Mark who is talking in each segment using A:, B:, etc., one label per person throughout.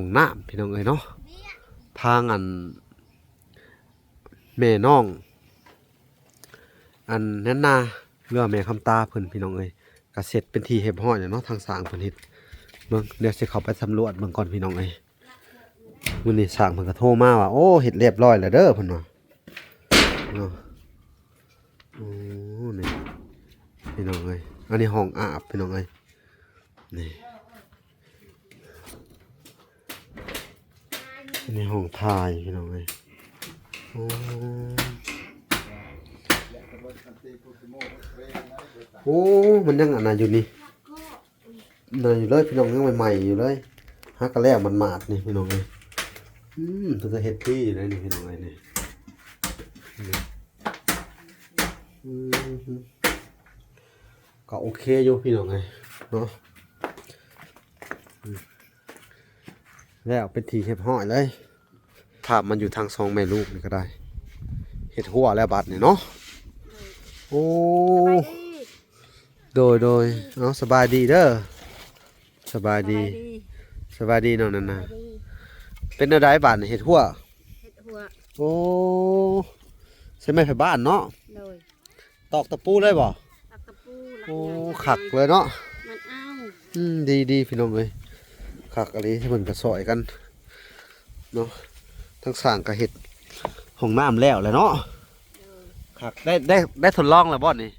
A: ของน้ำพี่น้องเอ้ยเนาะทางอันแม่น้องอันนั้นนาเรือแม่คำตาเพิ่นพี่น้องเอ้ยก็เสร็จเป็นทีเรียบร้อยแล้วเนาะทางสร้างเพิ่นเฮ็ดเบิ่งเดี๋ยวสิเข้าไปสำรวจเบิ่งก่อนพี่น้องเอ้ยมื้อนี้สร้างเพิ่นก็โทรมาว่าโอ้เฮ็ดเรียบร้อยแล้วเด้อเพิ่นว่าเนาะโอ้นี่พี่น้องเอ้ยอันนี้ห้องอาบพี่น้องเอ้ยนี่อันนี้ห้องถ่ายพี่น้องเอ้ยโอ้โอ้มันยังอันนั้นอยู่นี่นั่นอยู่เลยพี่น้องยังใหม่ๆอยู่เลยฮักกะแลมันหมาดนี่พี่น้องเอ้ยตัวจะเฮ็ดที่อยู่เลยนี่พี่น้องเอ้ยนี่ก็โอเคอยู่พี่น้องเอ้ยเนาะแล้วเป็นทีเรียบร้อยเลยภาพมันอยู่ทางซองแม่ลูกนี่ก็ได้เฮ็ดหัวแล้วบัดนี่เนาะโอ้โดยเอาสบายดีเด้อสบายดีน้องนั่นน่ะเป็นอะไรบ้านเฮ็ดหัวโอ้ใช่ไหมไผบ้านเนาะตอกตะปูเลยบ่โอ้ขักเลยเนาะ
B: มันอ้าว
A: ดีพี่น้องเอ้ยขักอะไรที่เพิ่นก็ซอยกันเนาะทั้งสร้างก็เฮ็ดห้องน้ำแล้วแหละเนาะขักได้ทดลองแล้วบ่นี่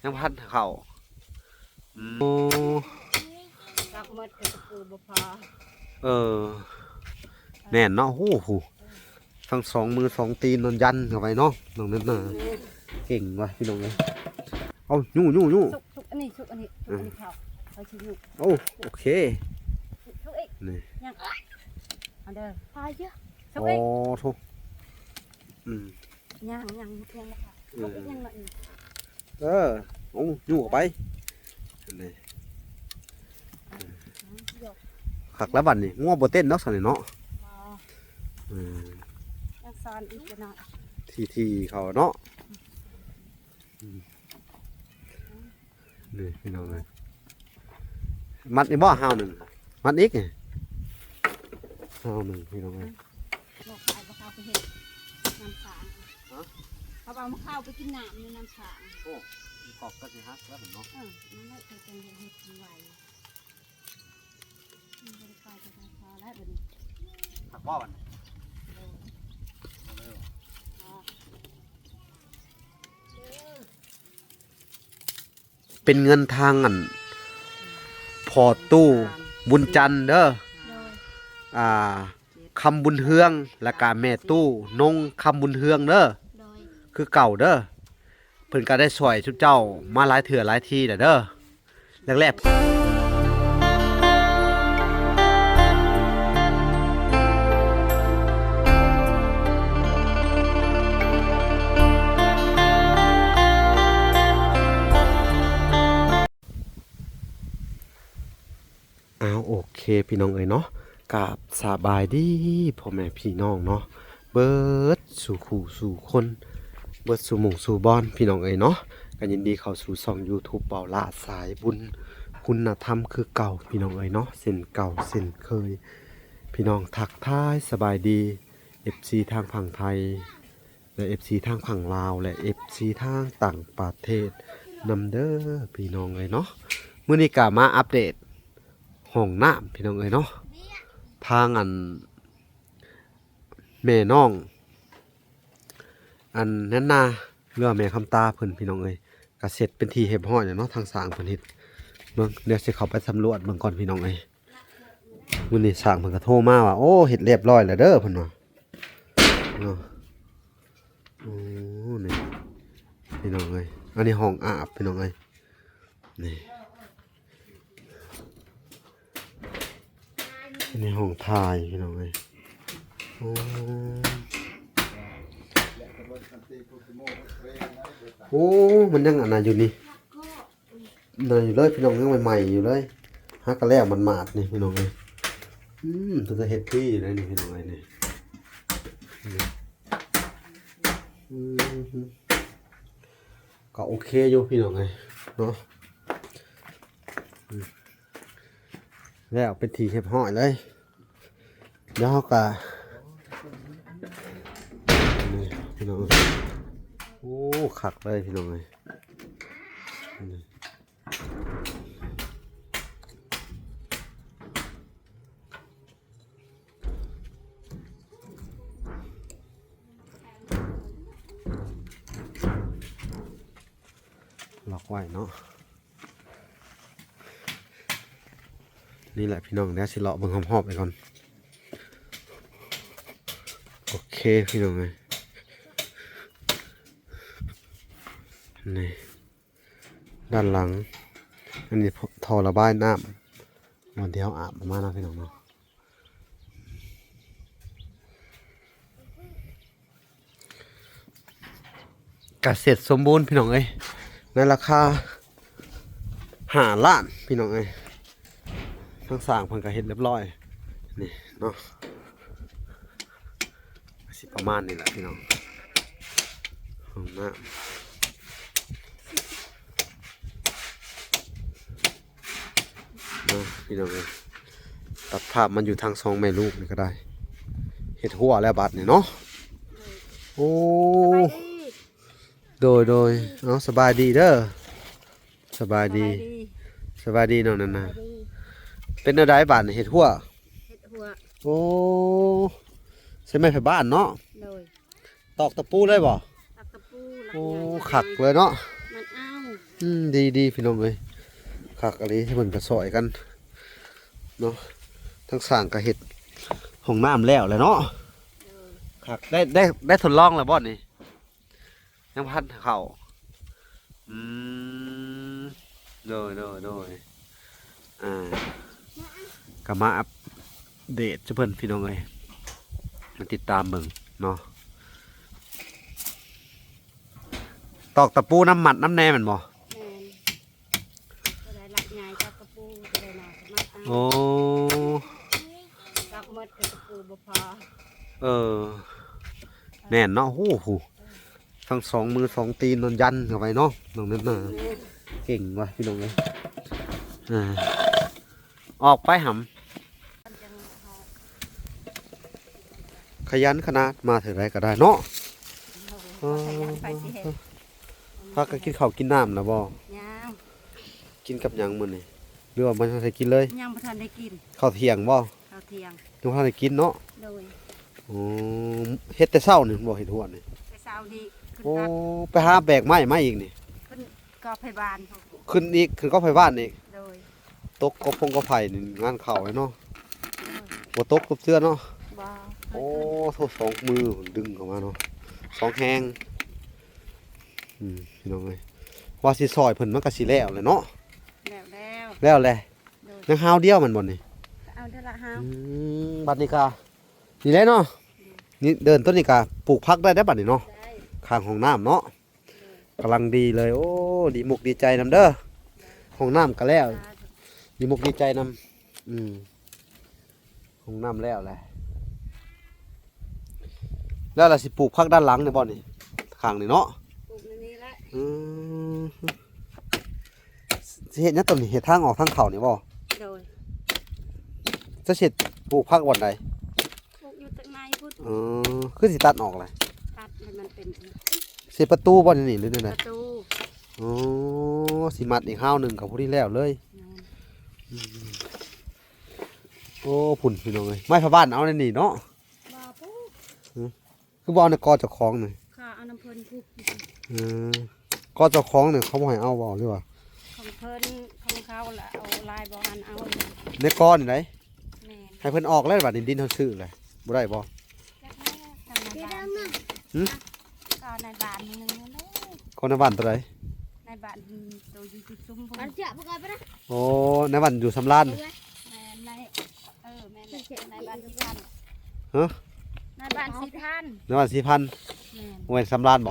A: ยังพันเข้าโอ้
B: รักมัดกับตะปูบ่พอ
A: แน่นเนาะโอ้โหทั้งสองมือสองตีนนอนยันเข้าไปเนาะน้องนั่นน่ะเก่งว่ะพี่น้องเอ้ยเอายู่
B: สุกอันนี้เขาชิยุ
A: โอเค
B: สุกอีก
A: นี่
B: ยังเอาเด้อพายเยอะสุก
A: อี
B: ก
A: ทุก
B: ยังแล้วค่ะสุกอีกยังละอีก
A: เอายู่ออกไปนี่ขักแล้วบัดนี่ง้อบ่เต้นเนาะสั่นนี่เนาะ
B: ยังซอนอีกหน่อย
A: ทีเขาเนาะนี่พี่น้องเลยมัดนี่บ่ห้าวหนึ่งมัดอีกไงห้าวหนึ่งพี่น้องเลย
B: บอกไปว่าเขาไปเห็ดน้ำสางเขาเอามาข้าวไปกินน้ำในน้ำสาง
A: โอ้กอกก็สิฮักแล้วเนาะ
B: นั่นแหละเคยเป็นเห็ดกินไวบริการจะพอแล้วแบบนี้
A: ผักว่าวันเป็นเงินทางอันพอตู้บุญจันทร์เด้อคำบุญเฮืองและกาแม่ตู้นงคำบุญเฮืองเด้อคือเก่าเด้อเพิ่นก็ได้สวยชุดเจ้ามาหลายเถื่อหลายทีเด้อแรกโอเคพี่น้องเอ๋ยเนาะกับสบายดีพ่อแม่พี่น้องเนาะเบิดสู่ขู่สู่คนเบิดสู่หมู่สู่บอนพี่น้องเอ๋ยเนาะกันยินดีเข้าสู่ช่อง YouTube เป่าลาสายบุญคุณธรรมคือเก่าพี่น้องเอ๋ยเนาะเส้นเก่าเส้นเคยพี่น้องทักทายสบายดี FC ทางฝั่งไทยและ FC ทางฝั่งลาวและ FC ทางต่างประเทศนำเด้อพี่น้องเอ๋ยเนาะมื้อนี้ก็มาอัปเดตห้องน้ำพี่น้องเอ้ยเนาะทางอันแม่น้องอันนั้นนาเรือแม่คำตาเพิ่นพี่น้องเอ้ยก็เสร็จเป็นทีเรียบร้อยแล้วเนาะทางสร้างเพิ่นเฮ็ดเบิ่งเดี๋ยวสิเข้าไปสำรวจเบิ่งก่อนพี่น้องเอ้ยมื้อนี้สร้างเพิ่นก็โทรมาว่าโอ้เฮ็ดเรียบร้อยแล้วเด้อเพิ่นว่าเนาะโอ้นี่พี่น้องเอ้ยอันนี้ห้องอาบพี่น้องเอ้ยนี่ในห้องถ่ายพี่น้องเลยโอ้มันยังอันนั้นอยู่นี่นั่นอยู่เลยพี่น้องยังใหม่ๆอยู่เลยฮักกะแลมันหมาดนี่พี่น้องเลยตัวจะเฮ็ดที่อยู่เลยนี่พี่น้องเลยนี่ก็โอเคอยู่พี่น้องเลยเนาะแล้วเป็นทีเรียบร้อยเลย เดี๋ยวเขาก็นี่พี่น้องโอ้คักเลยพี่น้องเลยนี่ล็อกไว้เนาะนี่แหละพี่น้องเดี๋ยวสิเลาะเบิ่งหอมๆไปก่อนโอเคพี่น้องเลยนี่ด้านหลังอันนี้ท่อระบายน้ำวันเดียวอาบมานะพี่น้องเนาะกเสร็จสมบูรณ์พี่น้องเอ้ยในราคา5 ล้านพี่น้องเอ้ยทั้งสร้างเพิ่นก็เฮ็ดเรียบร้อยนี่เนาะสิประมาณนี้แหละพี่น้องห้องน้ำพี่น้องเลยตัดภาพมันอยู่ทาง2 แม่ลูกนี่ก็ได้เฮ็ดหัวแล้วบัดนี่เนาะโอ้โดยเอาสบายดีเด้อสบายดีน้องนั่นน่ะเป็นแนวใดบัดนี่เฮ็ดหัว
B: เฮ็ดหัว
A: โอ้ใช่ไหมไผบ้านเนาะ
B: เลย
A: ตอกตะปูเลยบ่
B: ตักตะปู
A: โอ้ขักเลยเนาะ
B: มันเอา
A: ดีพี่น้องเลยขักอะไรที่มันกระสอยกันเนาะทั้งสร้างกระเห็ดห้องน้ำแล้วเลยเนาะขักได้ทดลองแล้วบ่นี่ยังพันเข่าอืมโดยกมาอัปเดตเพื่อนพี่น้องเลยมาติดตามเบิ่งเนาะตอกตะปูน้ำหมัดน้ำแน่มันบ่
B: แม่นก็ได้หลักใหญ่ตักตะปูก็ได้หน่อยก็มาเอา
A: โอ้
B: ตักหมดก็ตะปูบ่พอ
A: แน่นเนาะโอ้โหทั้ง2 มือ 2 ตีนนอนยันเข้าไปเนาะน้องนั่นน่ะเก่งว่ะพี่น้องเลยออกไปหำขยันขนาดมาเถิดไรก็ได้เนาะ
B: ไปสิเฮ็ด
A: พักก็กินข้าวกินน้ำนะบ่
B: ยัง
A: กินกับหยังมื้อนี่หรือว่ามันให้กินเลย
B: ยังบ่ทันได้กิน
A: ข้าวเที่ยงบ่
B: ข้าวเที่ยง
A: ยังบ่ทันได้กินเนาะ
B: โดย
A: อ๋อเฮ็ดแต่เช้านี่บ่เฮ็ดหัวนี่
B: ไปเช้าดีขึ้น
A: โอ้
B: ตัก
A: ไปหาแบกไม้มาอีกนี่
B: ขึ้นกอไผบานเขา
A: ขึ้นก็ไปบ้านอีก
B: โดย
A: ตกกบพงกบไผ่นี่งานเข่าไว้เนาะบ่ตกกบเสื้อเนาะ
B: บ่
A: โอ้โทษ2 มือดึงเข้ามาเนาะ2 แฮงพี่น้องเอ้ยว่าสิซอยเพิ่นมันก็สิแล้วแหละเนาะ
B: แล้ว
A: แล้วแหละ
B: โดย
A: ยังหาวเดียวมันบ่นี่
B: เอาเท่าละห้า
A: บัดนี้ก็นี่แหละเนาะนี่เดินต้นนี้ก็ปลูกผักได้บัดนี้เนาะ
B: ได้
A: ข้างห้องน้ำเนาะกำลังดีเลยโอ้ดีมุกดีใจนำเด้อห้องน้ำก็แล้วดีมุกดีใจนำห้องน้ำแล้วแหละแล้วเราสิปลูกผักด้านหลังนี่บ่นี่ข้างนี่เนาะ
B: ปลูกในนี้ละ
A: สิเฮ็ดหยังต้นนี่เฮ็ดทางออกทางเข้านี่บ่
B: โดย
A: จะสิปลูกผักวันใด
B: ปลูกอยู่ตรงในพุทธ
A: คือสิตัดออกเลย
B: ตัดให้มันเป็น
A: สิประตูบ่นี่หรือจัง
B: ป
A: ได๋
B: ระตู
A: อ๋อสิมัดอีกห้าวหนึงกับผู้ที่แล้วเลย
B: นั่น
A: โอ้พุ่นพี่น้องเอ้ยไม้พะบ้านเอาในนี่เนาะ
B: บ่ปลูก
A: คือบ่เอาในกอเจ้าของนี่
B: ข้าเอาน้ำเพิ่นปลูก
A: กอเจ้าของนี่เขาบ่ให้เอาบ่หรือว่า
B: ของเพิ่นของเขาละเอาลายบ่หันเอา
A: ในกอนี่ได
B: แม่น
A: ให้เพิ่นออกแล้วบัดนี้ดินเฮาซื้อเลยบ่ได้บ่
B: จักแม่ทำในบ้าน
A: หึ
B: ก็ในบ้านนี่นึงเลย
A: คนในบ้านตัวใด
B: ในบ้านตัวอยู่ที่ซุ้มพุ่น
C: อันเจ้าพวกเราไปนะ
A: โอ้ในบ้านอยู่สำราน
B: แม่ในแม่ในบ้านสิพัน
A: ฮะ
B: ในบ้านสิพัน
A: ในบ้าน4,000
B: แม่น
A: บ่แม่นสำรานบ่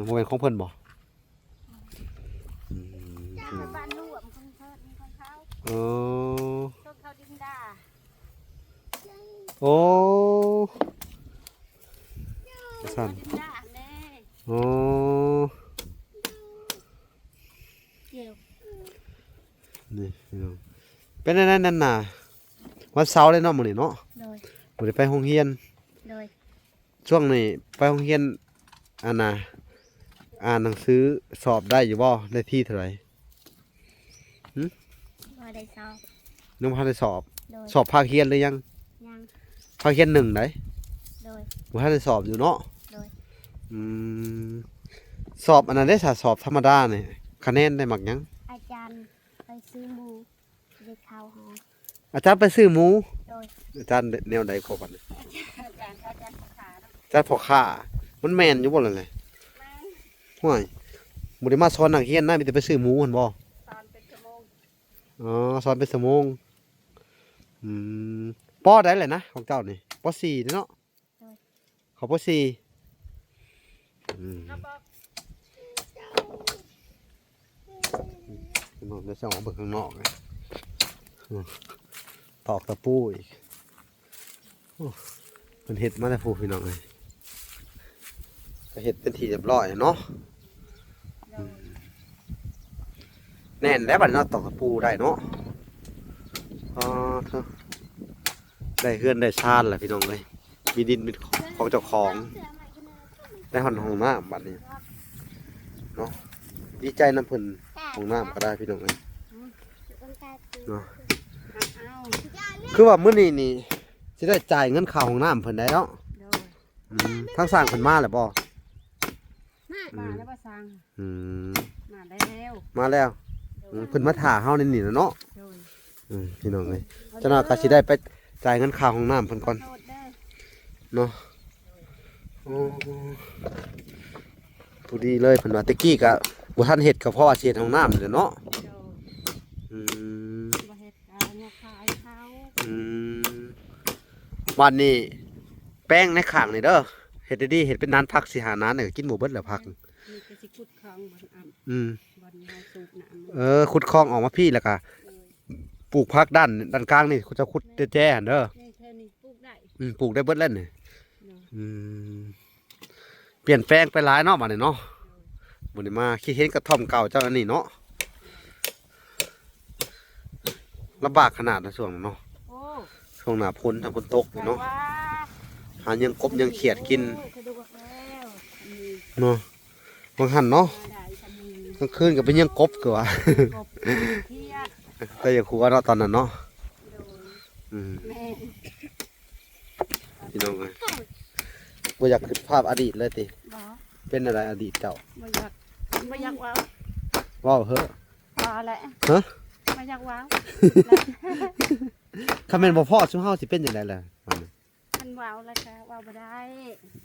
A: บ่แม่นของเพิ่นบ่
B: ในบ้านรวมของเพิ่นของเขา
A: เออ
B: ต้นเขาดินดา
A: โอ้
B: ต้น
A: สั่
B: เขา
A: น
B: ดินดาแน่
A: โอ้
B: เกี่ยว
A: นี่พี่น้องเป็นอันนั้นน่ะ วันเสาร์เลยเนาะมื้อนี้เนาะ
B: โดย
A: บ่ได้ไปโรงเรียน
B: โดย
A: ช่วงนี้ไปโรงเรียนอันน่ะอ่านหนังสือสอบได้อยู่บ่ได้ที่เท่าไหร่
B: ว่าได้สอบ
A: ยังบ่ทันได้สอบ
B: โดย
A: สอบภาคเรียนหรือยัง
B: ยัง
A: ภาคเรียน1ได้
B: โดย
A: บ่ทันได้สอบอยู่เนาะ
B: โดย
A: อืมสอบอันนั้นได้สอบธรรมดานี่คะแนนได้มักหยัง
B: อาจารย์ไปซื้อหมูได้ข้าวหอม
A: อาจารย์ไปซื้อหมู
B: โดย
A: อาจารย์แนวใดพอบัดนี้
B: อาจารย์ขาเนาะ
A: อาจารย์พ่อค้ามันแม่นอยู่บ่ล่ะเลย
B: แม่น
A: ห่วยบ่ได้มาสอนนักเรียนนะมีแต่ไปซื้อหมูหั่นบ่
B: ตอนเป็นชั่วโมง
A: อ๋อสอนเป็นชั่วโมงอืมปอได้เลยนะของเจ้านี่ปอ4เนาะเขาปอ4อืม
B: ครับบอก
A: น้องจะส่องออกเบิ่งข้างนอกนะอืมตอกตะปูอีกโอ้มันเฮ็ดมาแต่ผู้พี่น้องเลยก็เฮ็ดเป็นที่เรียบร้อยเนาะ
B: โดย
A: แน่นแล้วบัดนี้เนาะตอกตะปูได้เนาะอ๋อเถอะได้เฮือนได้ชานแหละพี่น้องเลยมีดินเป็นของเจ้าของได้ห้องน้ำบัดนี้เนาะดีใจน้ำเพิ่นห้องน้ำก็ได้พี่น้องเลยเนาะ
B: เอา
A: คือว่ามื้อนี้นี่สิได้จ่ายเงินค่าห้องน้ำเพิ่นได้เนาะ
B: โดย
A: ทั้งสร้างเพิ่นมาแล้วบ่
B: มาแล้วบ่สั่ง
A: อืม
B: มาได้แล้ว
A: มาแล้วเพิ่นมาถ่าเฮาในนี่แล้วเนาะ
B: โดย
A: พี่น้องเอ้ยเจ้าหน้าก็สิได้ไปจ่ายเงินค่าห้องน้ำเพิ่นก่อน
B: โทษเด้อ
A: เนาะโอ้ผู้ดีเลยเพิ่นว่าตะกี้ก็บ่ทันเฮ็ดก็เพราะว่าสิเฮ็ดห้องน้ำนี่แหละเนาะ
B: โดย
A: อืม
B: บ่เฮ็ดการเนี่ยขายเขา
A: อืมวันนี้แป้งในข้างนี่เด้อเฮ็ดดีๆเฮ็ดเป็นนานพักสิหานานนี่ก็กินหมูเบิดแล้วพัก
B: มีแต่สิขุดคลองบ่อนอ่ำ
A: อืม
B: บ่อนเฮาสูบน้ำ
A: ขุดคลองออกมาพี่แล้วก็ปลูกผักด้านกลางนี่เขาจะขุดแจ้ๆหั่นเด้อ
B: นี่แค่นี้ปลูกได้
A: ปลูกได้เบิดแล้วนี่
B: เนาะ
A: อืมเปลี่ยนแปลงไปหลายเนาะบัดนี้เนาะบ่ได้มาคิดเห็นกระท่อมเก่าเจ้าอันนี้เนาะลำบากขนาดนะช่วงนั้นเนาะ
B: โอ้
A: ช่วงหน้าฝนถ้าฝนตกนี่เนาะ
B: ว่า
A: หายังกบยังเขียดกิน
B: เคยดูแล้วมี
A: เนาะบางหันเนาะ
B: ได้ก็มี
A: กลางคืนก็เป็นยังกบก็ว่า
B: กบเทียด
A: แต่อย่าครูว่าเนาะตอนนั้นเนาะ
B: โดย
A: อืม
B: แม่
A: พี่น้องเอ้ยบ่อยากคิดภาพอดีตเลยติ
B: บ่
A: เป็นอะไรอดีตเจ้า
B: บ่อยากบ่อยากว้าว
A: ว้าวเฮ้อ
B: ว่าแหละ
A: ฮะ
B: บ่อยากว้าว
A: คำแม่นบ่พอซุเฮาสิเป็นจังได๋ล่ะว่านี่
B: มันว้าวแล้วก็ว้าวบ่ได้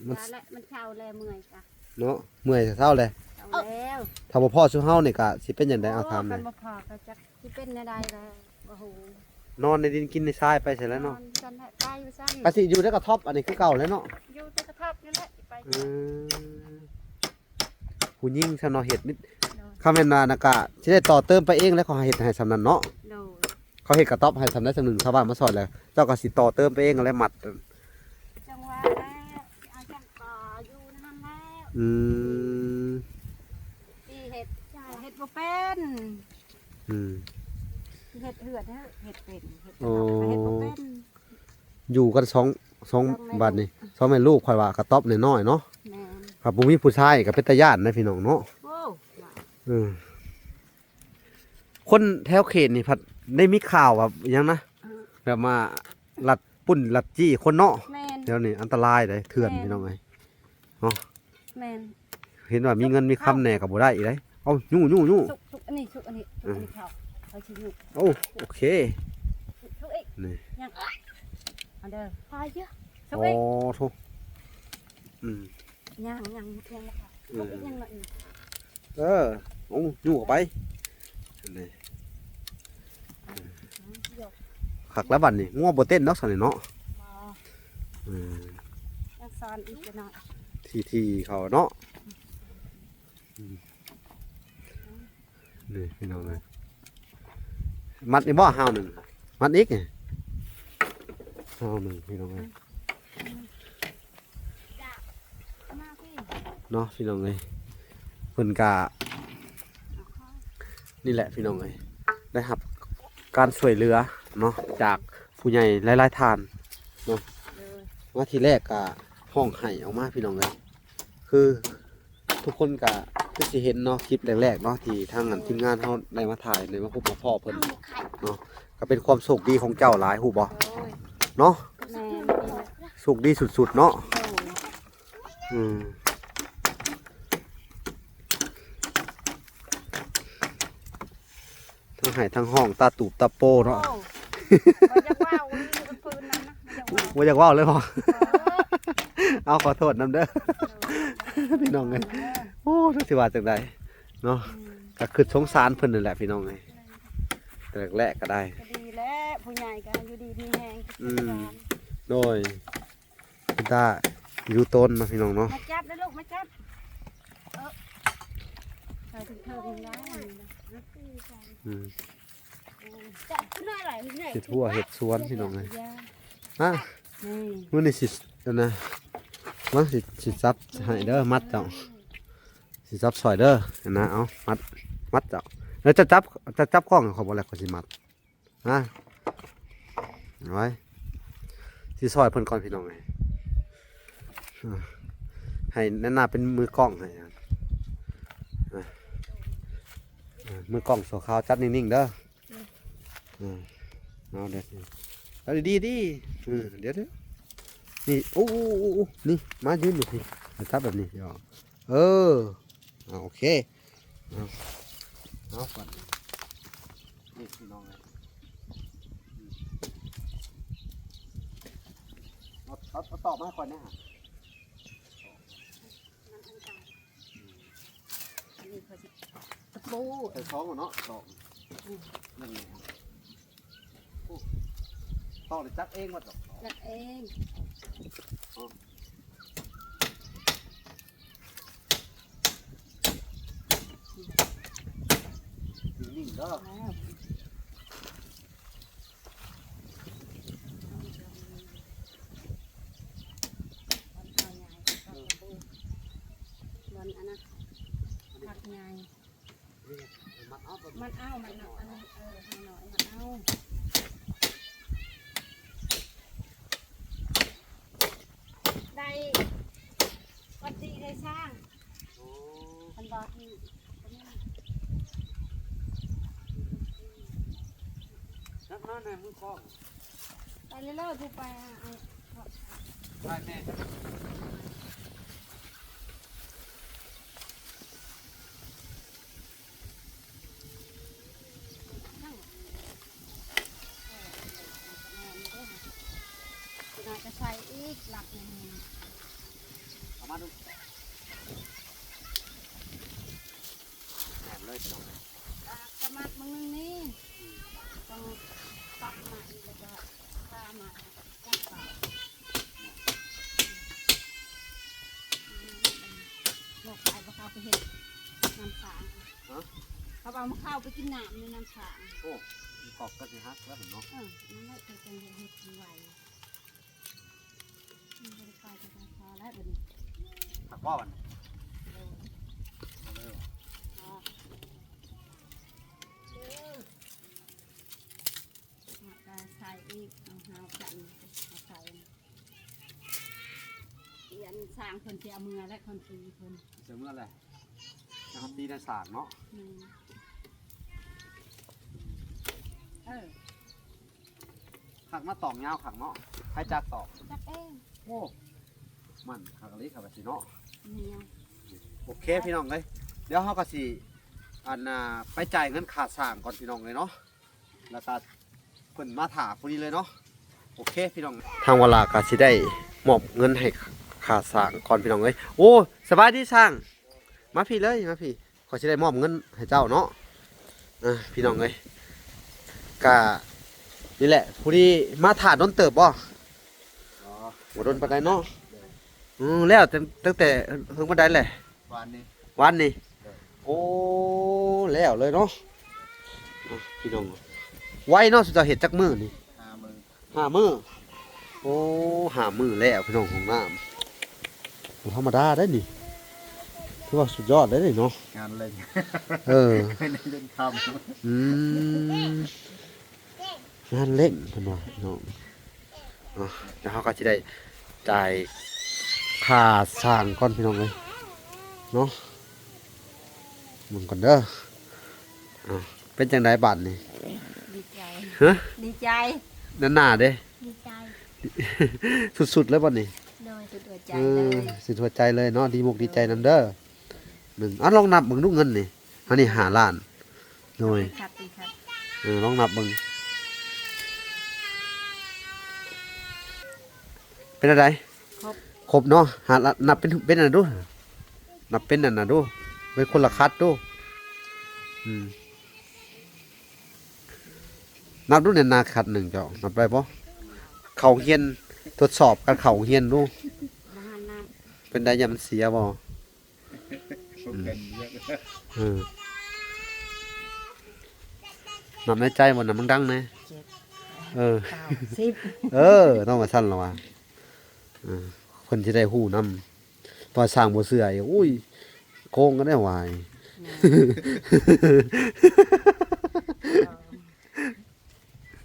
A: มัน
B: ว่าและมันเช้าแล้วเมื่อยจ้ะ
A: เนาะเมื่อยเช้าเลย
B: เช้าแล้ว
A: ถ้าบ่พอซุเฮานี่ก็สิเป็นจังได๋เอาถามหน่
B: กั
A: อย
B: นบ่พอก็จักสิเป็นแนวใดล่ะโอ้โห
A: นอนในดินกินในทรายไปเสร็จแล้วเนาะ
B: จันแหละไปอยู่ซั่น
A: ก็สิอยู่ในกระท่อมอันนี้คือเก่าแล้วเนาะ
B: อยู่แต่กระทับนั่นแหละไป
A: อืมผู้หญิงซะเนาะเฮ็ดมิด
B: โดย
A: คำแม่นว่านะกะสิได้ต่อเติมไปเองแล้วเขาเฮ็ดให้สำนั้นเนาะ
B: โดย
A: เขาเฮ็ดกระต๊อบให้สำนั้นสำนึงชาวบ้านมาสอนแล้วเจ้าก็สิต่อเติมไปเองแล้วมัด
B: จังหวะแล้วเอาจังต่ออยู่นั่นแล้ว
A: อืม
B: ที่เฮ็ดบ่เป็น
A: อืม
B: เฮ็ดเหือดเฮ็ดเป็นเฮ็ด
A: โอ้
B: เฮ็ดบ่เป็น
A: อยู่กันสองบ้านนี่สองแม่ลูกข่อยว่ากระต๊อบน้อยๆเนาะ
B: แม่น
A: ครับบ่มีผู้ชายก็เป็นตาย่านนะพี่น้องเนาะ
B: โอ้ว้าว
A: อืมคนแถวเขตนี่พัดได้มีข่าวแบบอิหยังนะ
B: เออ
A: แบบมาลัดปุ้นลัดจี้คนเนาะ
B: แม่น
A: เดี๋ยวนี้อันตรายเลยเถื่อนพี่น้องเอ้ย
B: แม่น
A: เห็นว่ามีเงินมีคำแหน่ก็บ่ได้อีกเลยเอายู่
B: สุกอันนี้สุกอันนี้สุกอันนี้เขาสิอยู่
A: โอ้โอเค
B: สุกอีก
A: นี่
B: ยังเอาเด้อพาเยอะสุก
A: โอ้
B: อีก
A: โถอืม
B: ยังนะคะสุกอีกยังหน่อย
A: เออเอายู่เข้าไปนี่
B: เดี๋ยว
A: คักแล้วบัดนี้งัวบ่เต้นเนาะซั่นนี่เนาะ
B: มา
A: อืม
B: ยังซอนอีกหน่อย
A: ทีเขาเนาะอืมนี่พี่น้องเลยมัดนี่บ่ห้าวหนึ่งมัดอีกไงห้าวหนึ่งพี่น้องเลย
B: มาพี่
A: เนาะพี่น้องเลยเพิ่นกะนี่แหละพี่น้องเลยได้รับการช่วยเหลือเนาะจาก ผู้ใหญ่หลายๆท่าน
B: เลย
A: ว่าทีแรกก็ห้องไห้ออกมาพี่น้องเลยคือทุกคนก็สิเห็นเนาะคลิปแรกๆเนาะที่ทางทีมงานเฮาได้มาถ่ายในมาพบมาพ่อเพิ่น
B: เอาไข่
A: เนาะก็เป็นความโชคดีของเจ้าหลายฮู้บ่
B: โอ้ย
A: เนาะ
B: แม่นี่แหละ
A: โชคดีสุดๆเนาะ
B: โอ้ย
A: อืมทั้งไห้ทั้งห้องตาตูบตาโป
B: โอ้
A: เนาะ
B: มันจะว้าวมันปืนนั้นนะมันจะว้าว
A: บ่อยากเว้าเลยบ่
B: เออ
A: เอาขอโทษนํเด้อ พี่น้องเอ้ยโอ้จักสิว่าจังไดเนาะ
B: อืม
A: ก็คือสงสารเพิ่นนั่นแหละพี่น้องเอ้ยแต่แรกๆก็ได้
B: ก็ดีแล้วผู้ใหญ่ก็อยู่ดีมีแฮง
A: อืม โดยคุณตาอยู่ต้นเนาะพี่น้องเนาะ
B: มาจับนะลูกมาจับใส่ถึงเธอถึงได้นะ
A: อืม
B: จับหน้าไหลไหน
A: เฮ็ดทั่วเฮ็ดสวนพี่น้องเอ้ย
B: นี่
A: อ่ะมื้อนี้สิเดี๋ยวนะมาสิซับให้เด้อมัดเจ้าสิซับซอยเด้อเห็นนะเอามัดเจ้าแล้วจะจับกล้องเขาบ่แล้วก็สิมัดฮะเอาไว้สิซอยเพิ่นก่อนพี่น้องเอ้ยอ่ะให้นั่นน่ะเป็นมือกล้องให้อ่ะมือกล้องโซขาวจับนิ่งๆเด้อเอาเด้อเอาดีเดี๋ยวนี่โอ้นี่มายืนอยู่สิจับแบบนี้ย่อเอาโอเคเอาก่อนนี่พี่น้องเลยเอาตอบมาก่อนนะฮะ
B: นี่เขาสิตะปู
A: ใส่ซองก่อนเนาะตอบนั่นไงครับโอ้ตอบเลยจับเองหมดหรอก
B: จัดเอง
A: นิ่งๆเด้อ
B: แล้วมันอันนั้นผักใหญ่
A: มัดเอาตัว
B: มันเอามันเอาอันนั้นให้หน่อยมันเอาได้วัดดีได้สร้าง
A: โอ้
B: มันบอกที่
A: นักน้อยในมือกล้อง
B: ไปเรื่อยๆดูไปเอา
A: ได้แม่
B: น่าจะใส่อีกหลักหนึ่ง
A: เอามาดูแหนเลยน้อง
B: กระมัดมึงนี่ต้องตักมาอีกแล้วก็ข้ามาจับปลาหลอกไปว่าเขาไปเห็ดน้ำสางเขาเอามาเข้าไปกินน้ำในน้ำสาง
A: โอ้ขอบก็สิฮักแล้วเห็นเนาะ
B: นั่นแหละเคยเป็นเห็ดไหวมันบริการจะพอแล้วเดี๋ยวนี้
A: ถักว่าวัน
B: เร็ว
A: เอาเลย
B: อ๋อมาใส่อีกเอาหาจันเอาใส่เรียนสร้างคนเสียเมือและคนตีคน
A: เสเมื่อไรนะครับตีในสากเนาะ ขักมาตอกยาวขักเนาะให้จักตอก
B: จักเอง
A: โอ้มันขักอะไรขักแบบสิเนาะ
B: เหนียว
A: โอเคพี่น้องเลยเดี๋ยวเขาก็สิอันไปจ่ายเงินขาดสร้างก่อนพี่น้องเลยเนาะแล้วก็เพิ่นมาถามคนนี้เลยเนาะโอเคพี่น้องทางเวลาก็สิได้มอบเงินให้ขาดสร้างก่อนพี่น้องเลยโอ้สบายดีสร้างมาพี่เลยมาพี่ขอสิได้มอบเงินให้เจ้าเนาะพี่น้องเลยก็นี่แหละผู้ที่มาถ่าโดนเติบบ่บ่โดนปานใดเนาะแล้วตั้งแต่เพิ่งปานใดแหละ วันนี้โอ้แล้วเลยเนาะพี่น้องไว้เนาะสุดจะเห็ดจักมือนี่5 มื้อโอ้5 มื้อแล้วพี่น้องของน้ำบ่ธรรมดาได้นี่ถือว่าสุดยอดได้เลยเนาะ
C: งานเล่น
A: เออ
C: ไม่ได้เล่นค
A: อืม งานเล่นเพิ่นว่าพี่น้องแล้วเขาก็สิได้จ่ายค่าสร้างก่อนพี่น้องเอ้ยเนาะมึงก่อนเด้อเป็นจังไดบัดนี่
B: ดีใจ
A: ฮะ
B: ดีใจ
A: นั่นหน้าเด้
B: ดีใจ
A: สุดๆเลยบัดนี้
B: โดยสุดหัวใจ
A: เอ
B: เล
A: อย สุดหัวใจเลยเนาะดีมุกดีใจนํเด้อลองนับเบิ่งดูเงินนี่อันนี้5ล้านโดย
B: ครับดีครับ
A: ลองนับเบิ่งเป็นอะไร
B: ครบ
A: ครบเนาะนับเป็นอันนั้นดูนับเป็นอันนั้นดูเป็นคนละคัดดูนับดูเนี่ยนาคัดหนึ่งเจ้านับได้ปะเขาเฮียนทดสอบการเขาเฮียนดู
B: น้ำน้
A: เป็นได้ยังมันเสียบ่เออนับในใจบ่นับมันดังนะ
B: ำเจ็ด
A: เออ
B: เก้าสิบ
A: ต้องมาสั้นแล้วว่ะคนที่ได้หู้นำตอนสร้างบ่เสื่ออุ้ยโกงกันได้หวาย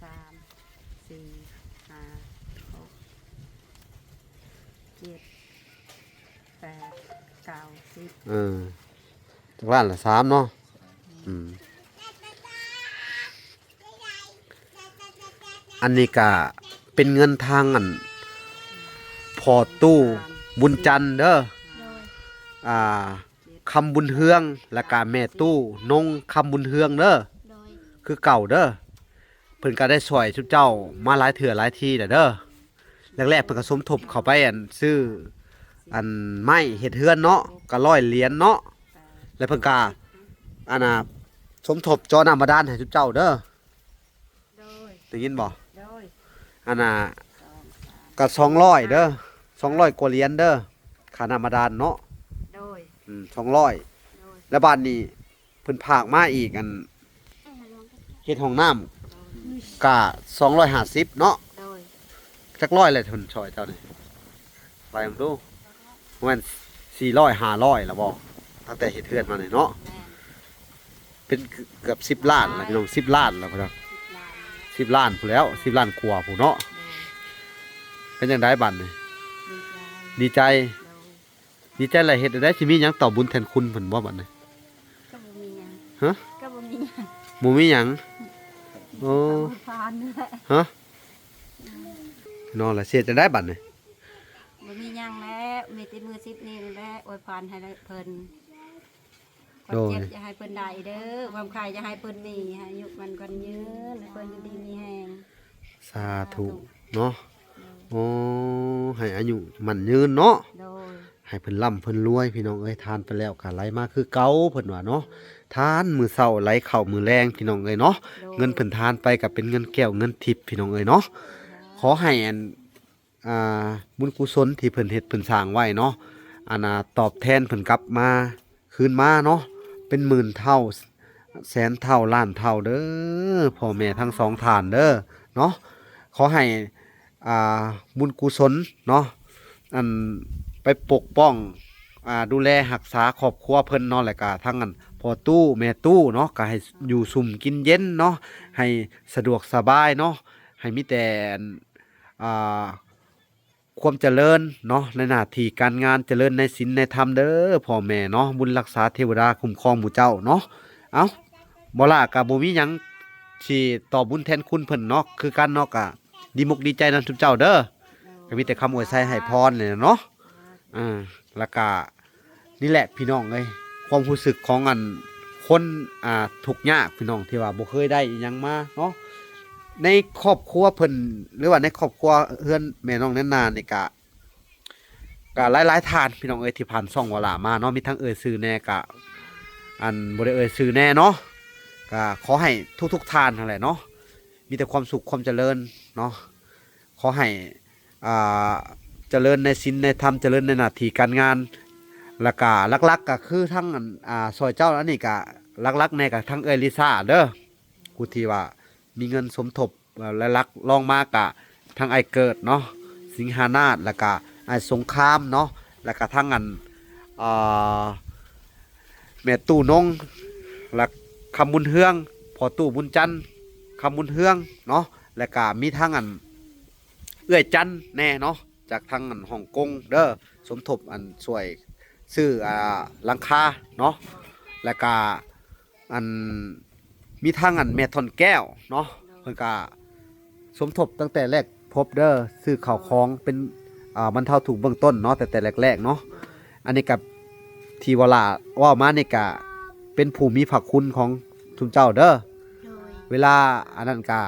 B: สามสี่ห้าหกเจ็ดแปดเก้าสิบ
A: จากล้านละ3เนาะอันนี้ก็เป็นเงินทางอันพอตู้บุญจันทร์เด้อ
B: โดย
A: คำบุญเฮืองและก็แม่ตู้นงคำบุญเฮืองเด้อ
B: โดย
A: คือเก่าเด้อเพิ่นก็ได้ช่วยชุบเจ้ามาหลายเถื่อหลายทีเด้อแรกๆเพิ่นก็สมทบเข้าไปอันซื้ออันไม้เฮ็ดเฮือนเนาะก็100เหรียญเนาะแล้วเพิ่นก็อันน่ะสมทบจอน้ำบาดาลให้ชุบเจ้าเด้อ
B: โดย
A: ได้ยินบ่
B: โดย
A: อันน่ะ
B: สองสาม
A: ก็200เด้อ200กว่าเหรียญเด้อค่าน้ำบาดาลเนาะ
B: โดย
A: 200
B: โดย
A: แล้วบ้านนี้เพิ่นพากมาอีกอันเฮ็ดห้องน้ำก็250เนาะ
B: โดย
A: จักร้อยเลยเพิ่นช่วยเจ้านี่ไปผมดูมัน400 500แล้วบ่ตั้งแต่เฮ็ดเฮือนมานี่เนาะ
B: แม่น
A: เป็นเกือบ10ล้านแล้วพี่น้อง10ล้านแล้วพุ่นน่ะ
B: สิบล้าน
A: 10ล้านพู้นแล้ว10ล้านกว่าพู้นเนาะ
B: โดย
A: เป็นจังไดบัดนี่
B: ดีใจ
A: ดีใจ
B: โดย
A: ดีใจแล้วเฮ็ดได้สิมีหยังตอบบุญแทนคุณเพิ่นบ่บัดนี้
B: ก็บ่มีหยัง
A: ฮะ
B: ก็บ่มีหยัง
A: บ่มีหยังโอ้
B: เอาผ่านนี่แหละ
A: ฮะนอนละเสียจังไดบัดนี่
B: บ่มีหยังแล้วมีแต่มือ10นี่นั่นแหละอวยพรให้เพิ่นความเจ็บอย่าให้เพิ่นได้เด้อความไข้อย่าให้เพิ่นมีให้อายุมันกันยืนให้เพิ่นอยู่ดีมีแฮง
A: สาธุเนาะโอ้ให้อายุมันยืนเนาะ
B: โดย
A: ให้เพิ่นร่ำเพิ่นรวยพี่น้องเอ้ยทานไปแล้วก็ไหลมาคือเก่าเพิ่นว่าเนาะทานมื้อเช้าไหลเข้ามื้อแลงพี่น้องเอ้ยเนาะเงินเพิ่นทานไปก็เป็นเงินแก้วเงินทิพย์พี่น้องเอ้ยเนาะขอให้อันบุญกุศลที่เพิ่นเฮ็ดเพิ่นสร้างไว้เนาะอันน่ะตอบแทนเพิ่นกลับมาคืนมาเนาะเป็นหมื่นเท่าแสนเท่าล้านเท่าเด้อพ่อแม่ทั้งสองท่านเด้อเนาะขอให้บุญกุศลเนาะอันไปปกป้องดูแลรักษาครอบครัวเพิ่นเนาะแล้วก็ทั้งอันพ่อตู้แม่ตู้เนาะก็ให้อยู่สุ่มกินเย็นเนาะให้สะดวกสบายเนาะให้มีแต่ความเจริญเนาะในหน้าที่การงานเจริญในศีลในธรรมเด้อพ่อแม่เนาะบุญรักษาเทวดาคุ้มครองหมู่เจ้าเนาะเอาบ่ล่ะก็บ่มีหยังที่ตอบบุญแทนคุณเพิ่นเนาะคือกันเนาะก็ดีมุกดีใจนำทุกเจ้าเด้อก็มีแต่คำอวยใส่ให้พรนี่เนาะแล้วก็นี่แหละพี่น้องเอ้ยความรู้สึกของอันคนทุกข์ยากพี่น้องที่ว่าบ่เคยได้อิหยังมาเนาะในครอบครัวเพิ่นหรือว่าในครอบครัวเฮือนแม่น้องแน่นนานี่ก็หลายๆทานพี่น้องเอ้ยที่ผ่านช่องวาลามาเนาะมีทั้งเอ่ยชื่อแน่ก็อันบ่ได้เอ่ยชื่อแน่เนาะก็ขอให้ทุกๆทานนั่นแหละเนาะมีแต่ความสุขความเจริญเนาะขอให้เจริญในศีลในธรรมเจริญในหน้าที่การงานแล้วก็หลักๆก็คือทั้งซอยเจ้าอันนี้ก็หลักๆในก็ทั้งเอ่ยลิซ่าเด้อกูที่ว่ามีเงินสมทบและรักลองมากะทั้งไอเกิดเนาะสิงหานาถแล้วก็ไอสงครามเนาะแล้วก็ทั้งอันแม่ตู้นงและคำบุญเฮืองพอตู้บุญจันทร์คำบุญเฮืองเนาะ และก็มีทั้งอันเอื้อยจันแน่เนาะจากทางอันฮ่องกงเด้อสมทบอันช่วยซื้อหลังคาเนาะและก็อันมีทั้งอันแม่ทอนแก้วเนาะเพิ่นก็สมทบตั้งแต่แรกพบเด้อซื้อข้าวของเป็นบรรเทาทุกข์เบื้องต้นเนาะแต่แรกๆเนาะอันนี้กับที่วลาว่ามานี่ก็เป็นผู้มีพระคุณของทุนเจ้าเด้อ
B: โดย
A: เวลาอันนั้นก็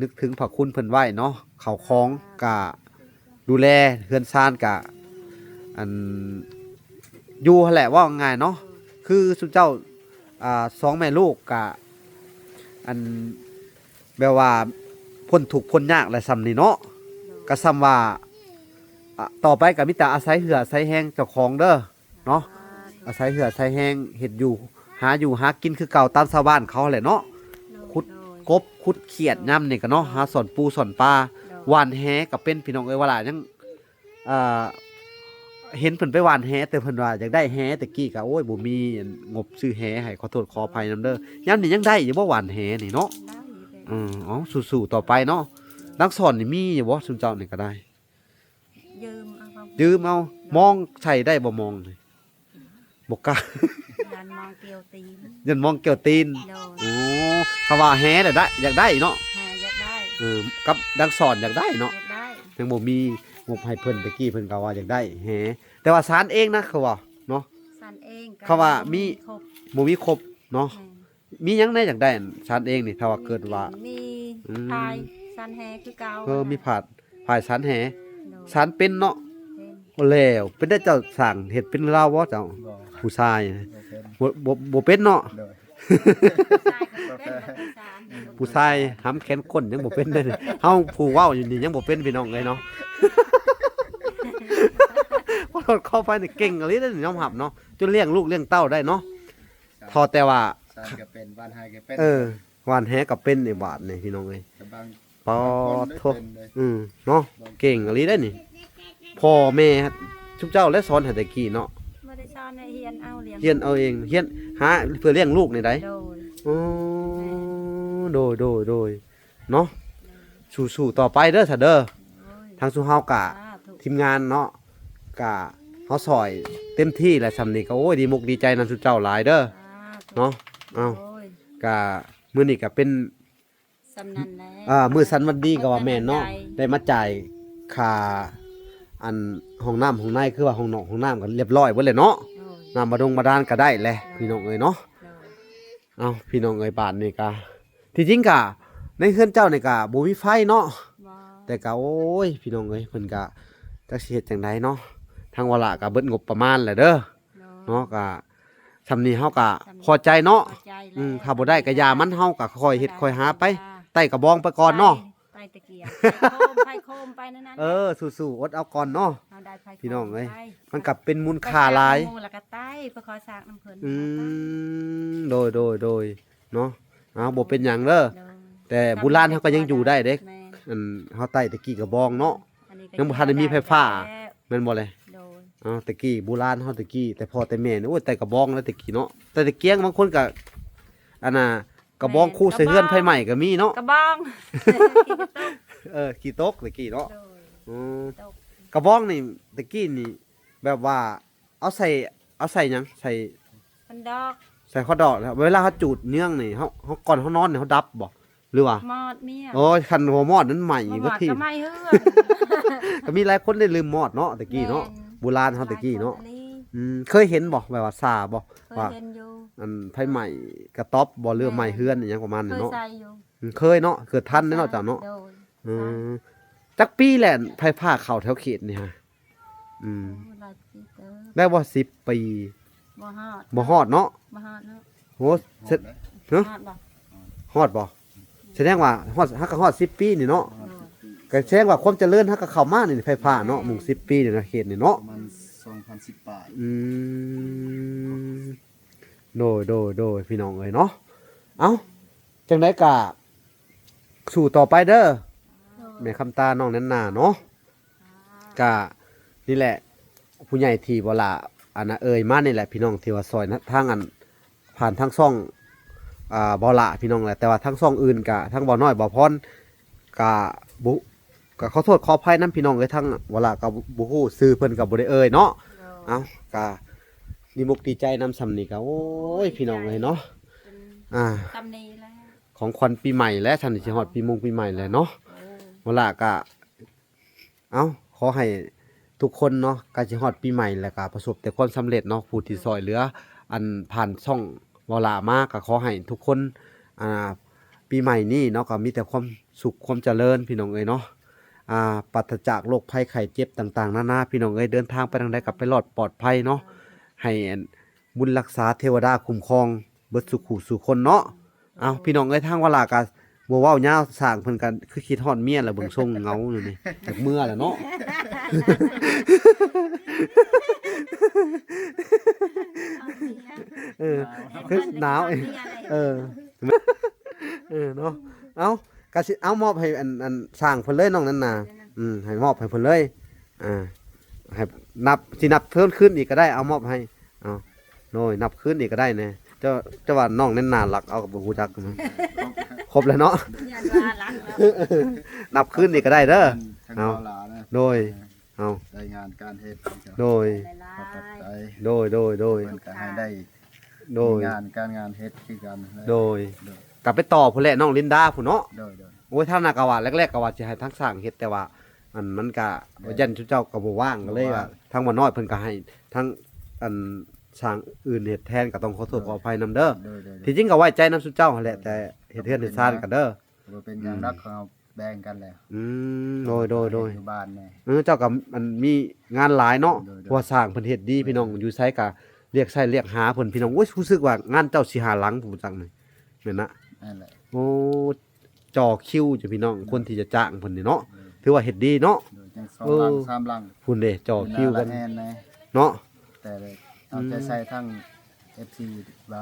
A: นึกถึงพระคุณเพิ่นไว้เนาะข้าวของก็ดูแลเฮือนซ่านก็อันอยู่หั่นแหละว่าง่ายเนาะคือสุนเจ้าสองแม่ลูกก็อันแบบว่าพ้นทุกข์พ้นยากและซ้ำนี่เนาะก็ซ้ำว่าต่อไปก็มีแต่อาศัยเหืออาศัยแห้งเจ้าของเด้อเนาะอาศัยเหืออาศัยแห้งเฮ็ดอยู่หากินคือเก่าตามชาวบ้านเขาแหละเนาะ ขุด กบขุดเขียดย่ำนี่ก็เนาะหาสอนปูสอนปลาหวานแหก็เป็นพี่น้องเอ้ยว่าล่ะยังเห็นเพิ่นไปหวานแหแต่เพิ่นว่าอยากได้แหแต่กี้ก็โอ้ยบ่มีงบซื้อแหให้ขอโทษขออภัยนำเด้อยามนี้ยังได้อยู่บ่หวานแหนี่เนาะ
B: ได้อยู่เด้
A: อ๋อสู้ๆต่อไปเนาะนักสอนนี่มีอยู่บ่ซุมเจ้านี่ก็ได้
B: ยืมเอาความ
A: ยืมเอามองใส่ได้บ่มองนี่บ่กล้า
B: ยันมองเกี่ยวตีน
A: ยันมองเกี่ยวตีน
B: โดย
A: โอ้คำว่าแหน่ะได้อยากได้เนาะ
B: แห่อยากได้
A: กับดังสอนอยากได้เนาะ
B: อยากได้
A: ยังบ่มีงบให้เพิ่นตะกี้เพิ่นก็ว่าอยากได้แหแต่ว่าศาลเองนะเขาว่าเนาะ
B: สันเองก็
A: เขาว่ามี
B: ครบ
A: บ่มีครบเนาะ
B: แห่
A: มีหยังแน่อยากได้อันศาลเองนี่ถ้าว่าเกิดว่า
B: มี
A: อืม
B: พายสันแฮคือเก่า
A: มีผาดผายศาลแห
B: โดย
A: ศาลเป็นเนาะ
B: เป็น
A: โอ้แล้วเป็นได้เจ้าสั่งเฮ็ดเป็นลาวบ่เจ้า
C: บ่
A: ผู้ชาย
C: บ่เป็น
A: บ่เป็นเนาะ
C: โดย
B: ชายก็เป็นเป็นสาร
A: ผู้ชายหำแขนก้นยังบ่เป็นเลยเฮาผู้เว้าอยู่นี่ยังบ่เป็นพี่น้องเลยเนาะ พอเข้าไปนี่เก่งอะไรได้ยอมรับเนาะจนเลี้ยงลูกเลี้ยงเต้าได้เนาะทอแต่ว่า
C: สารก็เป็นบ้านไฮก็เป็น
A: หวานแหกับเป็นในบาทนี่พี่น้องเอ้ย
C: แต่บาง
A: ปอ
C: คน
A: โท
C: ได้เป็นเลย
A: เนาะเก่งอะไรได้นี่พ่อแม่ทุกเจ้าและสอนให้แต่กี้เนาะ
B: ไม่ได้สอนให้เฮียนเอาเลี้ยง
A: เฮียนเอาเองเฮียนหาเพื่อเลี้ยงลูกนี่ได้
B: โดย
A: อ๋อโดยเนาะสู้ๆต่อไปเด้อซะเด้อ
B: โอ้ย
A: ทางสุเฮากะ
B: สาธุ
A: ทีมงานเนาะกะเฮาซอยเต็มที่แหละซำนี้ก็โอ้ยดีมุกดีใจนำสุเจ้าหลายเด้อ
B: สาธุ
A: เนาะเอ้า
B: โอ้ย
A: กะมื้อนี้ก็เป็น
B: สำนันแล้ว
A: มื้อสันวันดีก็ว่าแม่นเนาะได้มาจ่ายค่าอันห้องน้ำห้องในคือว่าห้องนอกห้องน้ำก็เรียบร้อยเบิดเลยเนาะ
B: โอ้ย
A: น้ำบาดงบาดาลก็ได้แหละพี่น้องเอ้ยเนาะ
B: โดย
A: เอ้าพี่น้องเอ้ยบ้านนี่ก็ที่จริงก็ในเฮือนเจ้านี่ก็บ่มีไฟเนาะ
B: บ่
A: แต่ก็โอ้ยพี่น้องเอ้ยเพิ่นก็จักสิเฮ็ดจังไดเนาะทางวาระก็เบิดงบประมาณแหละเด้อ
B: โดย
A: เนาะก็ซำนี้เฮาก็พอใจเนาะ
B: พอใจแล้ว
A: ถ้าบ่ได้ก็อย่ามันเฮาก็ค่อยเฮ็ดค่อยหาไปใต้กระบองไปก่อนเนาะ
B: ไต่ตะเกียบไผ่โคมไปนั่น
A: สู้ๆอดเอาก่อนเนาะ
B: เอาได้ไผ่โคม
A: พี่น้องเอ้ย
B: ไป
A: มันก็เป็นมูลค่าหลาย
B: ไปสร้งหมู่แล้วก็ใต้ไปขอสร้างน้ำเพิ่น
A: โดยเนาะบ่เป็นหยังเด้อ
B: โดย
A: แต่โบราณเขาก็ยังอยู่ได้เด้
B: แม่น
A: อันเฮาใต้ตะกี้กระบองเนาะ
B: อันนี้ก็
A: ยังบ่ทันได้มีไฟฟ้า
B: แล้ว
A: แม่นบ่เลย
B: โดย
A: ตะกี้โบราณเฮาตะกี้แต่พ่อแต่แม่นี่โอ้ยแต่กระบองแล้วตะกี้เนาะแต่ตะเกียงบางคนก็อันน่ะกระบองคู่ใส่เฮือนไผใหม่ก็มีเนาะ
B: กระบอง
A: ขี้ตกตะกี้เนาะ
B: โดย
A: อืม
B: ตก
A: กระบองนี่ตะกี้นี่แบบว่าเอาใส่หยังใส่
B: มันดอก
A: ใส่ข้อดอกแล้วเวลาเขาจูดเนื่องนี่เขาก่อนเขานอนนี่เขาดับบ่หรือว่า
B: มอดเมีย
A: โอ้ยคันหัวมอดนั้นใหม่
B: บ่
A: ก็
B: มอด
A: ที่
B: ก็ไม่เฮือน
A: ก็มีหลายคนได้ลืมมอดเนาะตะกี้เนาะ
B: แม่น
A: โบราณเขาตะกี้เนาะ
B: หลยคอั
A: เคยเห็นบ่แบบว่าซาบ่
B: เคย
A: ว่า
B: เห็นอยู่
A: อันไผใหม่กระต๊อบบ่เรือใหม่เฮือนอหยังประมาณ
B: เค
A: นี้
B: ย
A: เนาะ
B: ใส่อยู่
A: เคยเนาะเกิดทันเนาะเจ้าเนาะ
B: โดย
A: อืมจักปีแหละไผผ้าเข้าแถวเขตนี่ฮะอืม
B: โอ้หลายปีเด้อ
A: ได้บ่10 ปี
B: บ่ฮอด
A: บ่ฮอดเนาะ
B: บ่ฮอดเนาะ
A: โหเสร็จ
B: ฮอดบ่
A: ฮอดบ่แสดงว่าฮอดฮักก็ฮอด10 ปีนี่เนาะ
B: โดย
A: ก็แสดงว่าความเจริญฮักก็เข้ามานี่ไฟฟ้าเนาะหมู่10 ปีนี่นะเขตนี่เนาะ
C: ประมาณ2010ปลาย
A: อืมโดยพี่น้องเอ้ยเนาะเอ้าจังได๋ก็สู่ต่อไปเด้อแม่คำตาน้องนั้นน่ะเนาะก็นี่แหละผู้ใหญ่ที่บ่ล่ะอันน่ะเอ่ยมานี่แหละพี่น้องที่ว่าซอยนะทางอันผ่านทางช่องบ่ล่ะพี่น้องแหละแต่ว่าทางช่องอื่นก็ทางบ่น้อยบ่พร กะบุกะขอโทษขออภัยนํพี่น้องเอ้ยทั้งเวลาก็บ่ฮู้ชื่อเพิ่นก็บ่ได้เอ่ยเนาะเอ้ากะดีมุกดีใจนำสำนี่ก็โอ้ยพี่น้องเอ้ยเนาะ
B: ตำนี้แล้ว
A: ของขวัญปีใหม่และสำนี่สิฮอดปีมงปีใหม่แล้วเนาะเวลาก็ขอให้ทุกคนเนาะก็สิฮอดปีใหม่แล้วก็ประสบแต่ความสำเร็จเนาะผู้ที่ช่วยเหลืออันผ่านช่องเวลามาก็ขอให้ทุกคนปีใหม่นี้เนาะก็มีแต่ความสุขความเจริญพี่น้องเอ้ยเนาะปราศจากโรคภัยไข้เจ็บต่างๆนานาพี่น้องเอ้ยเดินทางไปทางใดก็ไปรอดปลอดภัยเนาะให้บุญรักษาเทวดาคุ้มครองเบิดสุขสู่คนเนาะพี่น้องเอ้ยทางเวลาก็บ่เว้ายาวสร้างเพิ่นกันคือคิดฮอดเมียแล้วเบิ่งทรงเหงาอยู่นี่จากเมื่อแล้วเนาะคือหนาวเนาะก็สิมอบให้อันสร้างเพิ่นเลยน้องนั่นน่ะให้มอบให้เพิ่นเลยให้นับเพิ่มขึ้นอีกก็ได้เอามอบให้โน้ยนับขึ้นอีกก็ได้แน่เจ้าว่าน้องนั่นน่ารักเอากับบ่ฮู้จักมั้ยครบแล้วเนาะนับขึ้นอีกก็ได้เด้อเอาโดย
C: ได้งานการเฮ็ด
A: โดยโดย
C: มันก็ให้ได้งานการงานเฮ็ดคือกัน
A: โดยกลับไปต่อพุ่นแหละน้องลินดาพุ่นเนาะ
C: โดย
A: โอ้ยท่านน่ะก็ว่าแรกๆก็ว่าสิให้ทั้งสร้างเฮ็ดแต่ว่ามันก็ยันเจ้าก็บ่ว่างก็เลยว่าทางบ่น้อยเพิ่นก็ให้ทั้งอันสร้างอื่นเฮ็ดแทนก็ต้องขอโทษขออภัยนำเด้อที่จริงก็ไว้ใจนำสุเจ้าหั่นแหละแต่เฮ็ดเฮือนเฮ็ดซ่านกันเด้อ
C: บ่เป็นอย่างรักของเราแบ่งกันแล้ว
A: โดย
C: อยู่บ้านแน่
A: เจ้าก็มันมีงานหลายเนาะเพราะว่าสร้างเพิ่นเฮ็ดดีพี่น้องอยู่ไสก็เรียกหาเพิ่นพี่น้องโอ้ยรู้สึกว่างานเจ้าสิหาหลังผมจังนี่แม่นนะ
C: นั่นแหละ
A: โอ้จ่อคิวจ้ะพี่น้องคนที่จะจ้างเพิ่นนี่เนาะถือว่าเฮ็ดดีเนาะ
C: 2หลัง3หลัง
A: พุ่นเด้จ่อคิวกันเนาะ
C: แต่เอาใจใส่ทั้ง FC เรา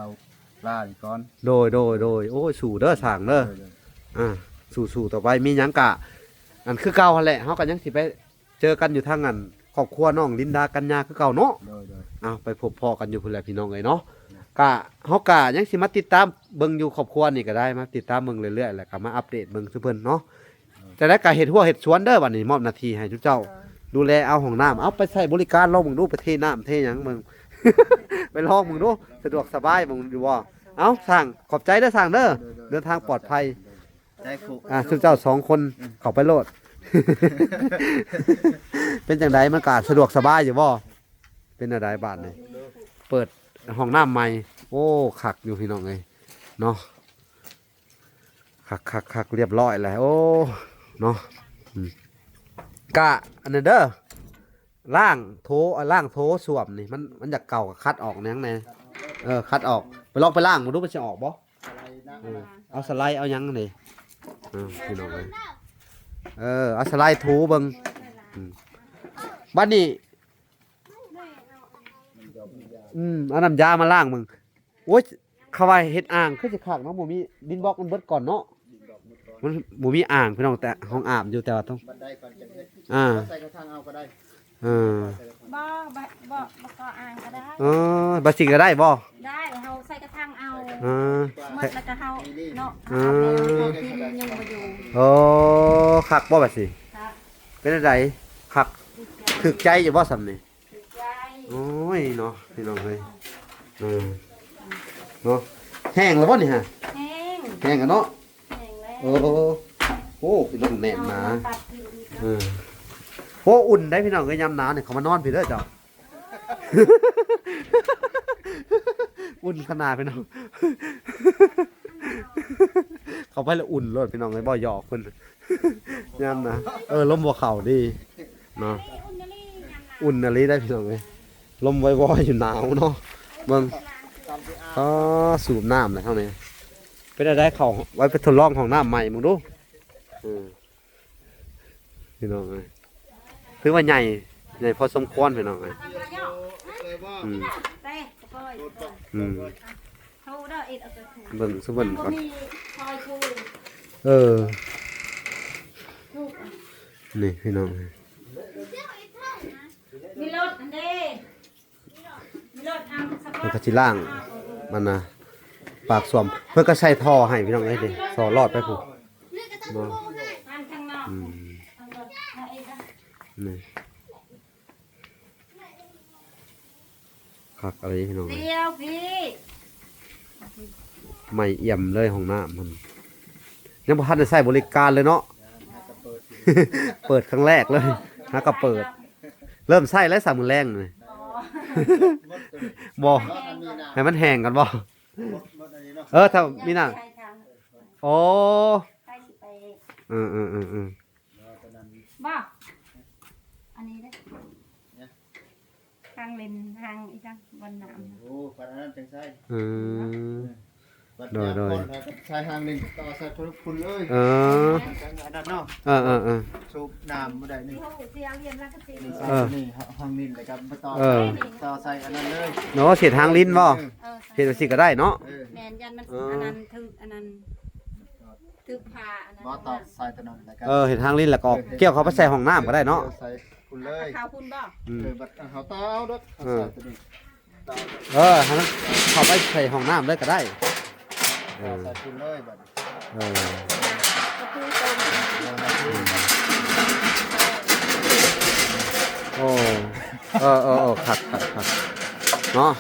C: ลาอีกก่อน
A: โดยโอ้ยสู้เด้อสร้างเด้อสู้ต่อไปมีหยังกะอันคือเก่าหั่นแหละเฮาก็ยังสิไปเจอกันอยู่ทางอันครอบครัวน้องลินดากัญญาคือเก่าเนาะไปพบพ่อกันอยู่พุ่นแหละพี่น้องเอ้ยเนาะกะเฮากะยังสิมาติดตามเบิ่งอยู่ครอบครัวนี่ก็ได้มาติดตามเบิ่งเรื่อยๆแล้วก็มาอัปเดตเบิ่งซุเพิ่นเนาะจะได้กะเฮ็ดหัวเฮ็ดสวนเด้อบัดนี้มอบหน้าที่ให้ทุกเจ้าดูแลเอาห้องน้ำเอาไปใช้บริการลองมึงดูไปเทน้ำเทหยังมึง ไปลองมึงดูสะดวกสบายมึงดูว่าเอาสั่งขอบใจเด้อสั่งเด้อเดินทางปลอดภัยทุกเจ้า2คนเข้าไปโลด เป็นจังไดมันก็สะดวกสบายอยู่บ่เป็นจังไดบาดนี่เปิดห้องน้ำใหม่โอ้คักอยู่พี่น้องเอ้ยเนาะคักเรียบร้อยแล้วโอ้เนาะกะอันนั้นเด้อล่างโถส้วมนี่มันอยากเก่ากับคัดออกแนงแน่คัดออกไปลองไปล่างมาดูมันจะออกบ่เอาสไลด์เอายังนี่พี่น้องเลยเอาสไลด์ถูเบิ่งบ้านนี้เอาน้ำยามาล้างมึงโอ้ยเขาว่าเฮ็ดอ่างคือสิคักเนาะบ่มีดินบล็อกมันเบิดก่อนเนาะมันบ่มีอ่างพี่น้องแต่ห้องอาบอยู่แต่ว่าต้อง
C: บันไดก่อนจะเฮ็ดใส่กระถางเอาก็ได้
B: บ่ก็อ่างก็ได้
A: บ่สิก็ได้บ่
B: ได้เฮาใส่กระถางเอาหมดแล้วก็เฮาเนาะที่ยังบ่อยู่
A: คักบ่บัดสิเป็นจังไดคักถึกใจอยู่บ่ซำนี่
B: ถึกใจ
A: โอ้ยเนาะพี่น้องเอ้ยเนาะแห้งแล้วบ่นี่ฮะแห้งกันเนาะโอ้พี่น้องแน่นหนาโอ้อุ่นได้พี่น้องเอ้ยยามหนาวนี่เขามานอนพี่เด้อเจ้าอุ่นขนาดพี่น้องเขาไปแล้วอุ่นรถพี่น้องเอ้ยบ่หยอกเพิ่นยามนะลมบ่เข้าดีเนาะอุ่นอะไรได้พี่น้องเอ้ยลมว่อยๆอยู่หนาวเนาะเบิ่งสูบน้ำเลยเท่านี้ไปได้เขาไว้ไปทดลองของน้ำใหม่มึงดูพี่น้องเลยถือว่าใหญ่พอสมควรพี่น้องเลยเบิ่งสุวรรณก่อนนี่พี่น้อง
B: มีรถอันเด้มีรถทำสปอร์ต
A: มันก็สิล่างมันนะปากสวมเพื่อก็ใส่ท่อให้พี่น้องเอ้ยดิท่อรอดไปผู้
B: ท
A: นี่คักอะไรพี่น้อง
B: เดียวพี่
A: ไม่เอี่ยมเลยห้องน้ำมันยังบ่ทันได้ใช้บริการเลยเนาะ เปิดครั้งแรกเลยฮะก็เปิด เริ่มใช้แล้ว3 มื้อแรงเลยบ่ให้มันแห้งกันบ่ถ้ามีน้ำโอ้
B: บ้าอันนี้ได้ทางเลนทางอีจังบนน้ำ
C: โอ้ปันนั้นจังใช่
A: โดย
C: ใช้ทางหนึ่งต่อใส่ทุกคุณเลย
A: อั
C: นนั้นเนาะ สูบน้ำบ่ได้นี่
B: เสียเรียนแล้วก็เสีย
C: นี่ห้องนี้เลยครับมาต่อใส่อันนั้นเลย
A: เนาะเสียทางลิ้นบ่เฮ็ดสิก็ได้เนาะ
B: แมนยันมันอันนั้นถึงอันนั้นถึงผ่าอันนั้น
C: บ่ต่อใส่ตัวนั้นแล้วกัน
A: เฮ็ดทางลิ้นแล้วก็เกี่ยวเข้าไปใส่ห้องน้ำก็ได้เนาะ
C: ใส่คุณเลย
B: ข้าวคุณบ่
C: บัดเขาต่อเอาดอกใส่ตัวนี้
A: ให้มันเข้าไปใส่ห้องน้ำเลยก็ได้
C: ใส่คุณเลยบัด
B: ก็คือตรง
A: คักเนาะ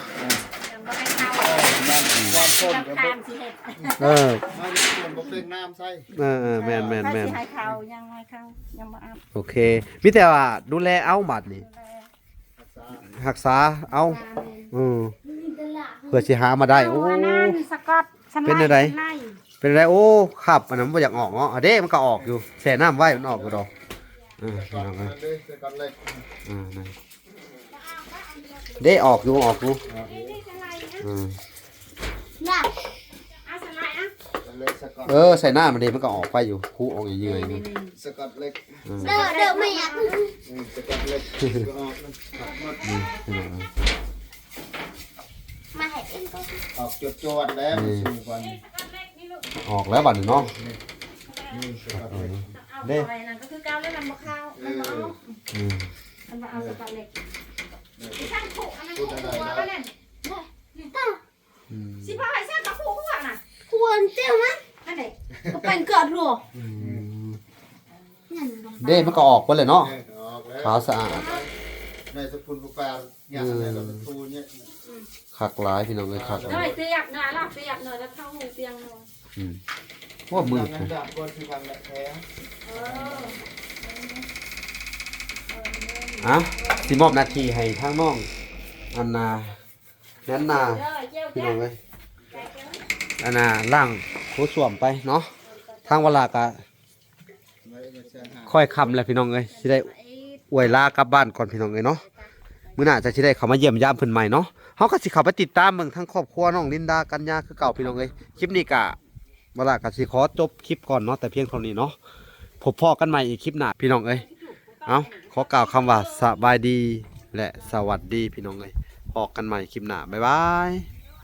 B: ยังบ่ให้เข้า
C: ความข้น
B: ยัง
C: กับ
B: ทานสิเฮ็ด
C: มาจะส่วนบ่เป็นน้ำใส่
A: แม่น
B: สิให้เข้ายังให้เข้ายังบ่อาบ
A: โอเคมีแต่ว่าดูแลเอาบัดนี่รักษาเอาเพื่อสิหามาได้โอ้
B: อันนั้นสกอตเป็น
A: อะไรโอ้ขับอันนั้นบ่อยากออกเนาะเด้มันก็ออกอยู่แช่น้ำไว้มันออกอยู่ดอกเด้ออกอยู่
B: น่ะเอาสไลด์อ่ะ
A: ใส่หน้ามันดีมันก็ออกไปอยู่คู่ออกเยื่อยนี่
C: สกัดเล็ก
B: เด้อไม่อยาก
C: สกัดเล็กก็ออก
B: มาให้เองก็
C: ออกจวดๆแล้วสูงกว่า
A: ออกแล้วบัดนี้เนาะ
C: สกัดเล็ก
B: เอาไปนั่นก็คือก้าวแล้วมันบ่เข้ามันบ่เอาสกัดเล็กที่ท่านผูกอันนั้นผูกหัวแล้วนั่นสิพาให้ซ่ากับผูกหัวน่ะ
D: ควรเจ้ามั้ย
B: อันไหน
D: ก็เป็นเกิดหรอ
A: เด้มันก็ออกไปเลยเนาะ
C: ออกแล้ว
A: ขาวสะอาด
C: ในสกุลผู้แปลอย่างไรเราเป็นทูเนี่ย
A: คักหลายพี่น้องเลยคัก
B: หน่อยเตียกหน่อยลากเตียกหน่อยแล้วเข้าหูเตียงหน่อย
A: ว่ามือ
C: ทางจากบนที่ทางแหลกแท้
A: สิมอบหน้าที่ให้ทางน้องอันนาแน่นนาพี่น้องเลยอันนาล่างหัวสวมไปเนาะทางเวลากะค่อยคำแหละพี่น้องเลยสิได้อวยลากลับบ้านก่อนพี่น้องเลยเนาะมื้อหน้าจะสิได้เข้ามาเยี่ยมยามเพิ่นใหม่เนาะเฮาก็สิเข้าไปติดตามเบิ่งทั้งครอบครัวน้องลินดากัญญาคือเก่าพี่น้องเลยคลิปนี้กะเวลากะสิขอจบคลิปก่อนเนาะแต่เพียงเท่านี้เนาะพบพ่อกันใหม่อีกคลิปหน้าพี่น้องเอ้ยเอาขอกล่าวคำว่าสบายดีและสวัสดีพี่น้องเอ้ยพบกันใหม่คลิปหน้าบ๊ายบาย